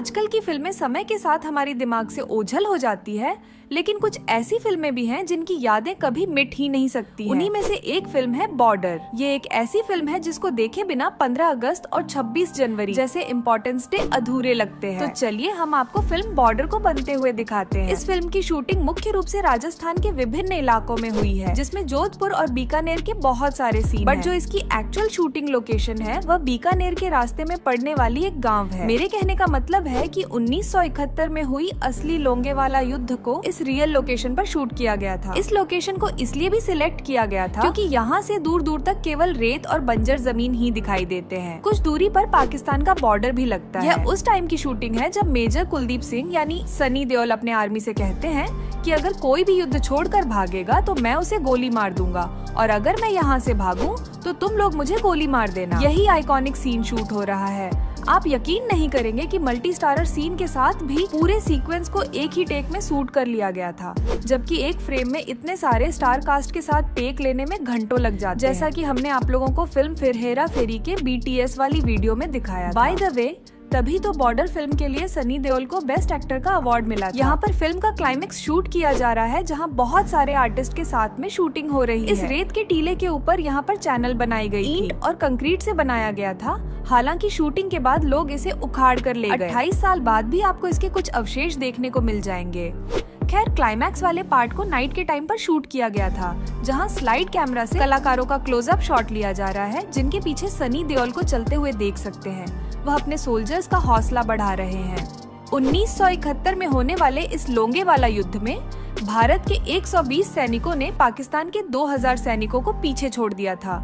आजकल की फिल्में समय के साथ हमारी दिमाग से ओझल हो जाती है, लेकिन कुछ ऐसी फिल्में भी हैं जिनकी यादें कभी मिट ही नहीं सकती हैं। उन्हीं में से एक फिल्म है बॉर्डर। ये एक ऐसी फिल्म है जिसको देखे बिना 15 अगस्त और 26 जनवरी जैसे इम्पोर्टेंस डे अधूरे लगते हैं। तो चलिए हम आपको फिल्म बॉर्डर को बनते हुए दिखाते हैं। इस फिल्म की शूटिंग मुख्य रूप से राजस्थान के विभिन्न इलाकों में हुई है, जिसमें जोधपुर और बीकानेर के बहुत सारे सीन बट जो इसकी एक्चुअल शूटिंग लोकेशन है वह बीकानेर के रास्ते में पड़ने वाली एक गाँव है। मेरे कहने का मतलब है कि 1971 में हुई असली लोंगेवाला युद्ध को इस रियल लोकेशन पर शूट किया गया था। इस लोकेशन को इसलिए भी सिलेक्ट किया गया था क्योंकि यहाँ से दूर दूर तक केवल रेत और बंजर जमीन ही दिखाई देते हैं। कुछ दूरी पर पाकिस्तान का बॉर्डर भी लगता है। यह उस टाइम की शूटिंग है जब मेजर कुलदीप सिंह यानी सनी देओल अपने आर्मी से कहते हैं कि अगर कोई भी युद्ध छोड़कर भागेगा तो मैं उसे गोली मार दूंगा, और अगर मैं यहाँ से भागूं तो तुम लोग मुझे गोली मार देना। यही आइकॉनिक सीन शूट हो रहा है। आप यकीन नहीं करेंगे कि मल्टी स्टारर सीन के साथ भी पूरे सीक्वेंस को एक ही टेक में शूट कर लिया गया था, जबकि एक फ्रेम में इतने सारे स्टार कास्ट के साथ टेक लेने में घंटों लग जाते हैं, जैसा कि हमने आप लोगों को फिल्म फिर हेरा फेरी के BTS वाली वीडियो में दिखाया। बाय द वे, तभी तो बॉर्डर फिल्म के लिए सनी देओल को बेस्ट एक्टर का अवार्ड मिला था। यहाँ पर फिल्म का क्लाइमेक्स शूट किया जा रहा है, जहाँ बहुत सारे आर्टिस्ट के साथ में शूटिंग हो रही है। इस रेत के टीले के ऊपर यहाँ पर चैनल बनाई गई ईंट और कंक्रीट से बनाया गया था। हालांकि शूटिंग के बाद लोग इसे उखाड़ कर ले गए। 28 साल बाद भी आपको इसके कुछ अवशेष देखने को मिल जाएंगे। खैर, क्लाइमैक्स वाले पार्ट को नाइट के टाइम पर शूट किया गया था, जहां स्लाइड कैमरा से कलाकारों का क्लोजअप शॉट लिया जा रहा है, जिनके पीछे सनी देओल को चलते हुए देख सकते हैं। वह अपने सोल्जर्स का हौसला बढ़ा रहे हैं। 1971 में होने वाले इस लोंगेवाला युद्ध में भारत के 120 सैनिकों ने पाकिस्तान के 2000 सैनिकों को पीछे छोड़ दिया था,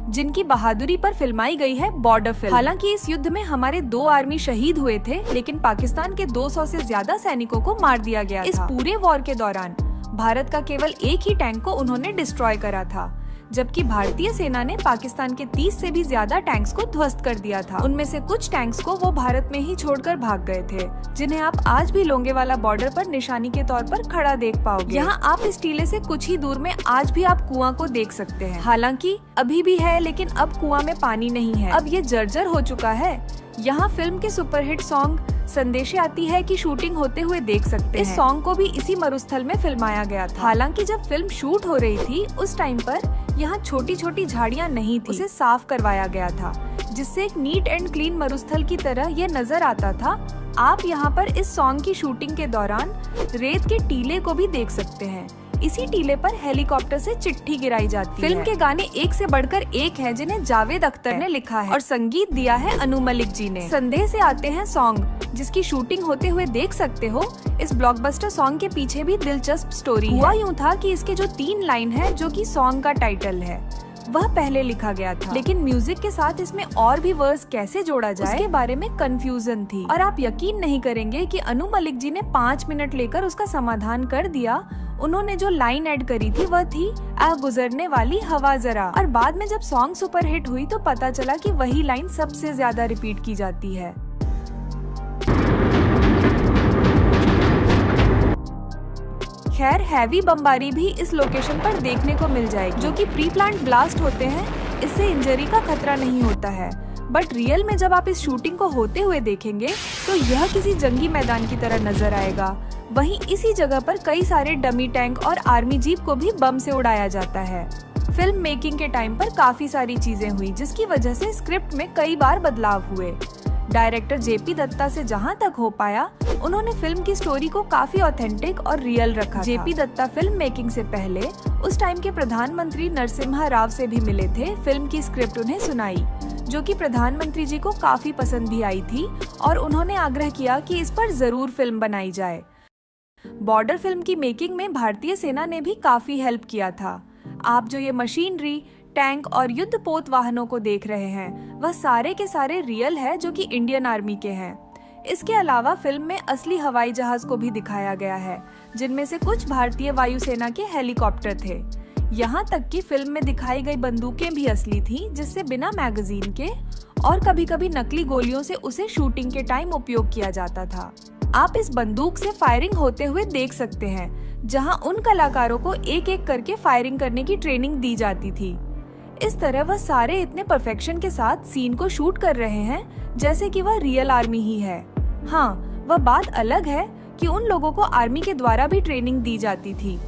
जिनकी बहादुरी पर फिल्माई गई है बॉर्डर फिल्म। हालांकि इस युद्ध में हमारे 2 आर्मी शहीद हुए थे, लेकिन पाकिस्तान के 200 से ज्यादा सैनिकों को मार दिया गया था। इस पूरे वॉर के दौरान भारत का केवल एक ही टैंक को उन्होंने डिस्ट्रॉय करा था, जबकि भारतीय सेना ने पाकिस्तान के 30 से भी ज्यादा टैंक्स को ध्वस्त कर दिया था। उनमें से कुछ टैंक्स को वो भारत में ही छोड़कर भाग गए थे, जिन्हें आप आज भी लोंगेवाला बॉर्डर पर निशानी के तौर पर खड़ा देख पाओगे। यहाँ आप इस टीले से कुछ ही दूर में आज भी आप कुआं को देख सकते हैं। हालांकि अभी भी है, लेकिन अब कुआं में पानी नहीं है, अब ये जर्जर हो चुका है। यहाँ फिल्म के सुपरहिट सॉन्ग संदेशे आती है की शूटिंग होते हुए देख सकते हैं। इस सॉन्ग को भी इसी मरुस्थल में फिल्माया गया था। हालांकि जब फिल्म शूट हो रही थी उस टाइम पर यहाँ छोटी छोटी झाड़ियाँ नहीं थी, उसे साफ करवाया गया था, जिससे एक नीट एंड क्लीन मरुस्थल की तरह ये नजर आता था। आप यहाँ पर इस सॉन्ग की शूटिंग के दौरान रेत के टीले को भी देख सकते हैं। इसी टीले पर हेलीकॉप्टर से चिट्ठी गिराई जाती है। फिल्म के गाने एक से बढ़कर एक हैं, जिन्हें जावेद अख्तर ने लिखा है और संगीत दिया है अनु मलिक जी ने। संदेह से आते हैं सॉन्ग, जिसकी शूटिंग होते हुए देख सकते हो। इस ब्लॉकबस्टर सॉन्ग के पीछे भी दिलचस्प स्टोरी हुआ यूँ था कि इसके जो 3 लाइन है, जो कि सॉन्ग का टाइटल है, वह पहले लिखा गया था, लेकिन म्यूजिक के साथ इसमें और भी वर्स कैसे जोड़ा जाए उसके बारे में कंफ्यूजन थी। और आप यकीन नहीं करेंगे कि अनु मलिक जी ने 5 मिनट लेकर उसका समाधान कर दिया। उन्होंने जो लाइन ऐड करी थी वह थी आ गुजरने वाली हवा जरा, और बाद में जब सॉन्ग सुपरहिट हुई तो पता चला कि वही लाइन सबसे ज्यादा रिपीट की जाती है। खैर, हैवी बमबारी भी इस लोकेशन पर देखने को मिल जाएगी, जो कि प्री प्लान्ड ब्लास्ट होते हैं। इससे इंजरी का खतरा नहीं होता है, बट रियल में जब आप इस शूटिंग को होते हुए देखेंगे तो यह किसी जंगी मैदान की तरह नजर आएगा। वहीं इसी जगह पर कई सारे डमी टैंक और आर्मी जीप को भी बम से उड़ाया जाता है। फिल्म मेकिंग के टाइम पर काफी सारी चीजें हुई, जिसकी वजह से स्क्रिप्ट में कई बार बदलाव हुए। डायरेक्टर JP दत्ता से जहां तक हो पाया, उन्होंने फिल्म की स्टोरी को काफी ऑथेंटिक और रियल रखा। JP दत्ता फिल्म मेकिंग से पहले उस टाइम के प्रधानमंत्री नरसिम्हा राव से भी मिले थे। फिल्म की स्क्रिप्ट उन्हें सुनाई, जो कि प्रधानमंत्री जी को काफी पसंद भी आई थी, और उन्होंने आग्रह किया कि इस पर जरूर फिल्म बनाई जाए। बॉर्डर फिल्म की मेकिंग में भारतीय सेना ने भी काफी हेल्प किया था। आप जो ये मशीनरी, टैंक और युद्धपोत वाहनों को देख रहे हैं, वह सारे के सारे रियल है, जो कि इंडियन आर्मी के हैं। इसके अलावा फिल्म में असली हवाई जहाज को भी दिखाया गया है, जिनमें से कुछ भारतीय वायुसेना के हेलीकॉप्टर थे। यहाँ तक कि फिल्म में दिखाई गई बंदूकें भी असली थी, जिससे बिना मैगजीन के और कभी-कभी नकली गोलियों से उसे शूटिंग के टाइम उपयोग किया जाता था। आप इस बंदूक से फायरिंग होते हुए देख सकते हैं, जहां उन कलाकारों को एक एक करके फायरिंग करने की ट्रेनिंग दी जाती थी। इस तरह वह सारे इतने परफेक्शन के साथ सीन को शूट कर रहे हैं जैसे कि वह रियल आर्मी ही है। हाँ, वह बात अलग है कि उन लोगों को आर्मी के द्वारा भी ट्रेनिंग दी जाती थी।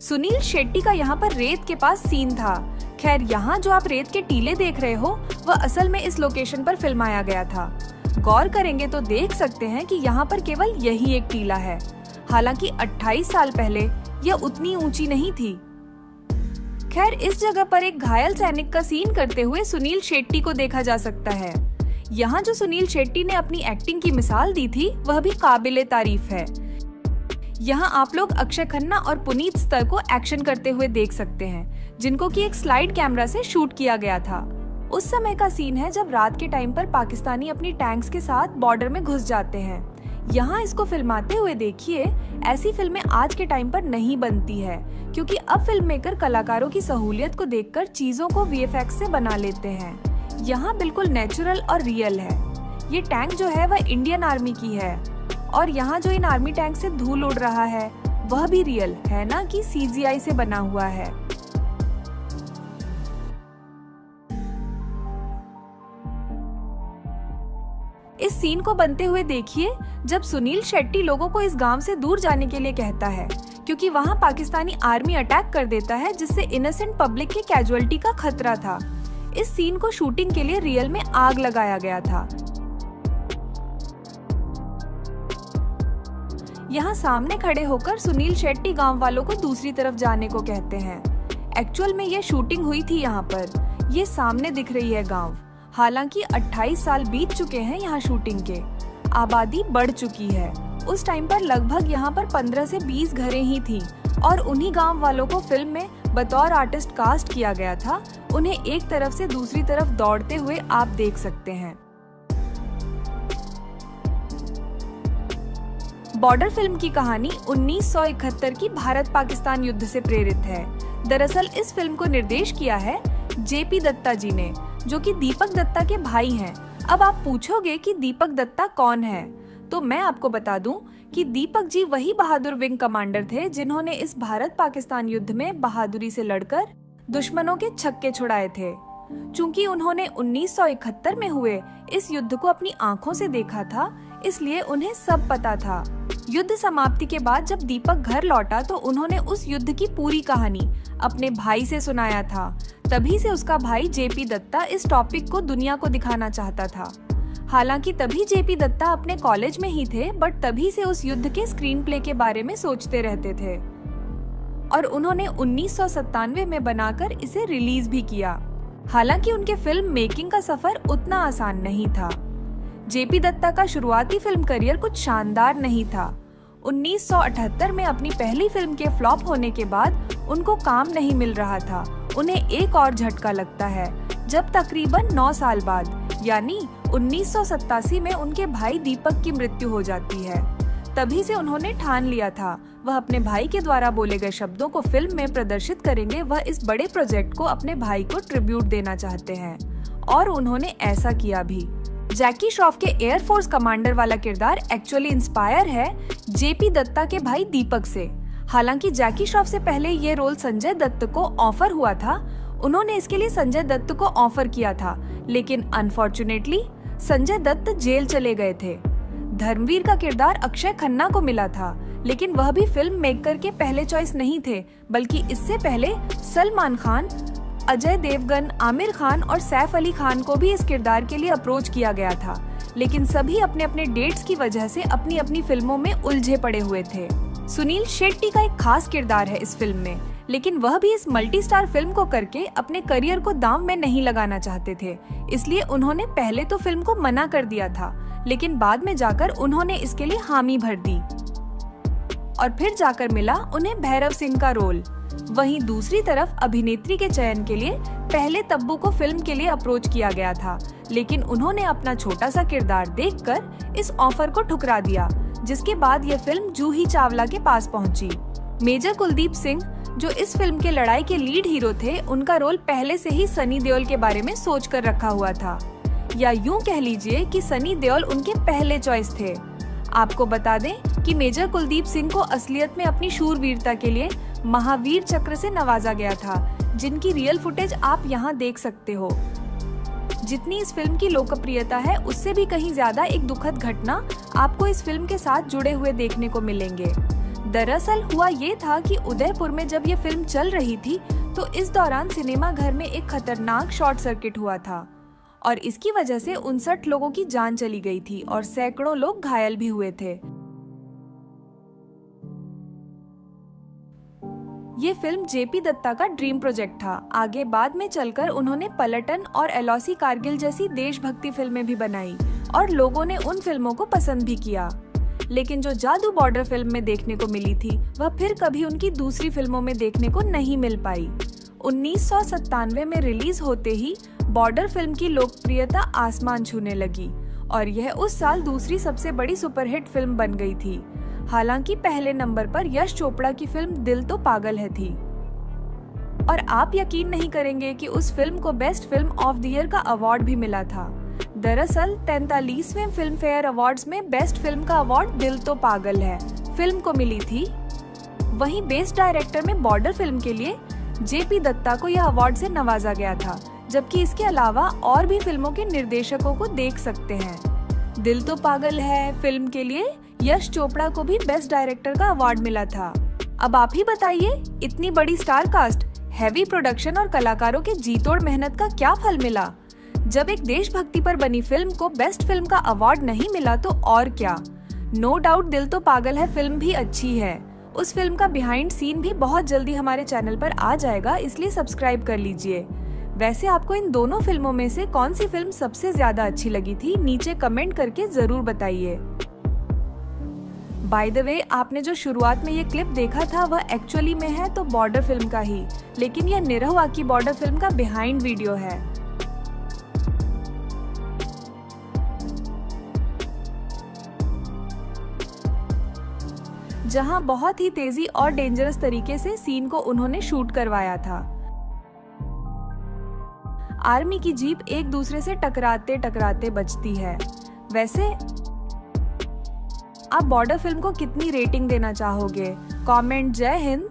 सुनील शेट्टी का यहाँ पर रेत के पास सीन था। खैर, यहाँ जो आप रेत के टीले देख रहे हो वह असल में इस लोकेशन पर फिल्माया गया था। गौर करेंगे तो देख सकते हैं कि यहाँ पर केवल यही एक टीला है। हालांकि 28 साल पहले यह उतनी ऊंची नहीं थी। खैर, इस जगह पर एक घायल सैनिक का सीन करते हुए सुनील शेट्टी को देखा जा सकता है। यहाँ जो सुनील शेट्टी ने अपनी एक्टिंग की मिसाल दी थी वह भी काबिले तारीफ है। यहाँ आप लोग अक्षय खन्ना और पुनीत स्तर को एक्शन करते हुए देख सकते हैं, जिनको कि एक स्लाइड कैमरा से शूट किया गया था। उस समय का सीन है जब रात के टाइम पर पाकिस्तानी अपनी टैंक्स के साथ बॉर्डर में घुस जाते हैं। यहाँ इसको फिल्माते हुए देखिए। ऐसी फिल्में आज के टाइम पर नहीं बनती है, क्योंकि अब फिल्म मेकर कलाकारों की सहूलियत को देखकर चीजों को VFX से बना लेते हैं। यहाँ बिल्कुल नेचुरल और रियल है। ये टैंक जो है वह इंडियन आर्मी की है, और यहाँ जो इन आर्मी टैंक से धूल उड़ रहा है वह भी रियल है ना कि CGI से बना हुआ है। इस सीन को बनते हुए देखिए जब सुनील शेट्टी लोगों को इस गांव से दूर जाने के लिए कहता है, क्योंकि वहां पाकिस्तानी आर्मी अटैक कर देता है, जिससे इनोसेंट पब्लिक के कैजुअलिटी का खतरा था। इस सीन को शूटिंग के लिए रियल में आग लगाया गया था। यहाँ सामने खड़े होकर सुनील शेट्टी गांव वालों को दूसरी तरफ जाने को कहते हैं। एक्चुअल में ये शूटिंग हुई थी यहाँ पर। ये सामने दिख रही है गांव। हालांकि 28 साल बीत चुके हैं यहाँ शूटिंग के। आबादी बढ़ चुकी है। उस टाइम पर लगभग यहाँ पर 15 से 20 घरें ही थी, और उन्हीं गांव वालों को फिल्म में बतौर आर्टिस्ट कास्ट किया गया था। उन्हें एक तरफ से दूसरी तरफ दौड़ते हुए आप देख सकते हैं। बॉर्डर फिल्म की कहानी 1971 की भारत पाकिस्तान युद्ध से प्रेरित है। दरअसल इस फिल्म को निर्देश किया है JP दत्ता जी ने, जो कि दीपक दत्ता के भाई हैं। अब आप पूछोगे कि दीपक दत्ता कौन है, तो मैं आपको बता दूं कि दीपक जी वही बहादुर विंग कमांडर थे जिन्होंने इस भारत पाकिस्तान युद्ध में बहादुरी से लड़कर दुश्मनों के छक्के छुड़ाए थे। चूंकि उन्होंने 1971 में हुए इस युद्ध को अपनी आंखों से देखा था, इसलिए उन्हें सब पता था। युद्ध समाप्ति के बाद जब दीपक घर लौटा तो उन्होंने उस युद्ध की पूरी कहानी अपने भाई से सुनाया था। तभी से उसका भाई JP दत्ता इस टॉपिक को दुनिया को दिखाना चाहता था। हालांकि तभी JP दत्ता अपने कॉलेज में ही थे, बट तभी से उस युद्ध के स्क्रीन प्ले के बारे में सोचते रहते थे, और उन्होंने 1997 में बनाकर इसे रिलीज भी किया। हालांकि उनके फिल्म मेकिंग का सफर उतना आसान नहीं था। JP दत्ता का शुरुआती फिल्म करियर कुछ शानदार नहीं था। 1978 में अपनी पहली फिल्म के फ्लॉप होने के बाद उनको काम नहीं मिल रहा था। उन्हें एक और झटका लगता है जब तकरीबन 9 साल बाद यानी 1987 में उनके भाई दीपक की मृत्यु हो जाती है। तभी से उन्होंने ठान लिया था वह अपने भाई के द्वारा बोले गए शब्दों को फिल्म में प्रदर्शित करेंगे। वह इस बड़े प्रोजेक्ट को अपने भाई को ट्रिब्यूट देना चाहते हैं, और उन्होंने ऐसा किया भी। जैकी श्रॉफ के एयरफोर्स कमांडर वाला किरदार एक्चुअली इंस्पायर है JP दत्ता के भाई दीपक से। हालांकि जैकी श्रॉफ से पहले ये रोल संजय दत्त को ऑफर हुआ था। उन्होंने इसके लिए संजय दत्त को ऑफर किया था, लेकिन अनफॉर्चुनेटली संजय दत्त जेल चले गए थे। धर्मवीर का किरदार अक्षय खन्ना को मिला था, लेकिन वह भी फिल्म मेकर के पहले चॉइस नहीं थे, बल्कि इससे पहले सलमान खान, अजय देवगन, आमिर खान और सैफ अली खान को भी इस किरदार के लिए अप्रोच किया गया था, लेकिन सभी अपने अपने डेट्स की वजह से अपनी अपनी फिल्मों में उलझे पड़े हुए थे। सुनील शेट्टी का एक खास किरदार है इस फिल्म में, लेकिन वह भी इस मल्टी स्टार फिल्म को करके अपने करियर को दांव में नहीं लगाना चाहते थे। इसलिए उन्होंने पहले तो फिल्म को मना कर दिया था, लेकिन बाद में जाकर उन्होंने इसके लिए हामी भर दी, और फिर जाकर मिला उन्हें भैरव सिंह का रोल। वहीं दूसरी तरफ अभिनेत्री के चयन के लिए पहले तब्बू को फिल्म के लिए अप्रोच किया गया था, लेकिन उन्होंने अपना छोटा सा किरदार देखकर इस ऑफर को ठुकरा दिया, जिसके बाद ये फिल्म जूही चावला के पास पहुंची। मेजर कुलदीप सिंह जो इस फिल्म के लड़ाई के लीड हीरो थे, उनका रोल पहले से ही सनी देओल के बारे में सोच कर रखा हुआ था, या यूं कह लीजिए कि सनी देओल उनके पहले चॉइस थे। आपको बता दें कि मेजर कुलदीप सिंह को असलियत में अपनी शूरवीरता के लिए महावीर चक्र से नवाजा गया था, जिनकी रियल फुटेज आप यहाँ देख सकते हो। जितनी इस फिल्म की लोकप्रियता है, उससे भी कहीं ज्यादा एक दुखद घटना आपको इस फिल्म के साथ जुड़े हुए देखने को मिलेंगे। दरअसल हुआ ये था कि उदयपुर में जब ये फिल्म चल रही थी तो इस दौरान सिनेमा घर में एक खतरनाक शॉर्ट सर्किट हुआ था और इसकी वजह से 59 लोगों की जान चली गई थी और सैकड़ों लोग घायल भी हुए थे। ये फिल्म जेपी दत्ता का ड्रीम प्रोजेक्ट था। आगे बाद में चलकर उन्होंने पलटन और एलओसी कारगिल जैसी देशभक्ति फिल्में भी बनाई और लोगों ने उन फिल्मों को पसंद भी किया। लेकिन जो जादू बॉर्डर फिल्म में देखने को मिली थी वह फिर कभी उनकी दूसरी फिल्मों में देखने को नहीं मिल पाई। 1997 में रिलीज होते ही बॉर्डर फिल्म की लोकप्रियता आसमान छूने लगी और यह उस साल दूसरी सबसे बड़ी सुपरहिट फिल्म बन गई थी। हालांकि पहले नंबर पर यश चोपड़ा की फिल्म दिल तो पागल है थी। और आप यकीन नहीं करेंगे कि उस फिल्म को best film of the year का अवार्ड भी मिला था। दरअसल 43वें फिल्म फेयर अवार्ड्स में बेस्ट फिल्म का अवार्ड दिल तो पागल है फिल्म को मिली थी। वहीं बेस्ट डायरेक्टर में बॉर्डर फिल्म के लिए जेपी दत्ता को यह अवार्ड से नवाजा गया था, जबकि इसके अलावा और भी फिल्मों के निर्देशकों को देख सकते हैं। दिल तो पागल है फिल्म के लिए यश चोपड़ा को भी बेस्ट डायरेक्टर का अवार्ड मिला था। अब आप ही बताइए, इतनी बड़ी स्टार कास्ट, हैवी प्रोडक्शन और कलाकारों के जीतोड़ मेहनत का क्या फल मिला? जब एक देशभक्ति पर बनी फिल्म को बेस्ट फिल्म का अवार्ड नहीं मिला तो और क्या। नो डाउट दिल तो पागल है फिल्म भी अच्छी है। उस फिल्म का बिहाइंड सीन भी बहुत जल्दी हमारे चैनल पर आ जाएगा, इसलिए सब्सक्राइब कर लीजिए। वैसे आपको इन दोनों फिल्मों में से कौन सी फिल्म सबसे ज्यादा अच्छी लगी थी, नीचे कमेंट करके जरूर बताइए। बाय द वे, आपने जो शुरुआत में ये क्लिप देखा था वह एक्चुअली में है तो बॉर्डर फिल्म का ही, लेकिन यह निरहुआ की बॉर्डर फिल्म का बिहाइंड वीडियो है। जहां बहुत ही तेजी और डेंजरस तरीके से सीन को उन्होंने शूट करवाया था। आर्मी की जीप एक दूसरे से टकराते टकराते बचती है। वैसे आप बॉर्डर फिल्म को कितनी रेटिंग देना चाहोगे? कमेंट। जय हिंद।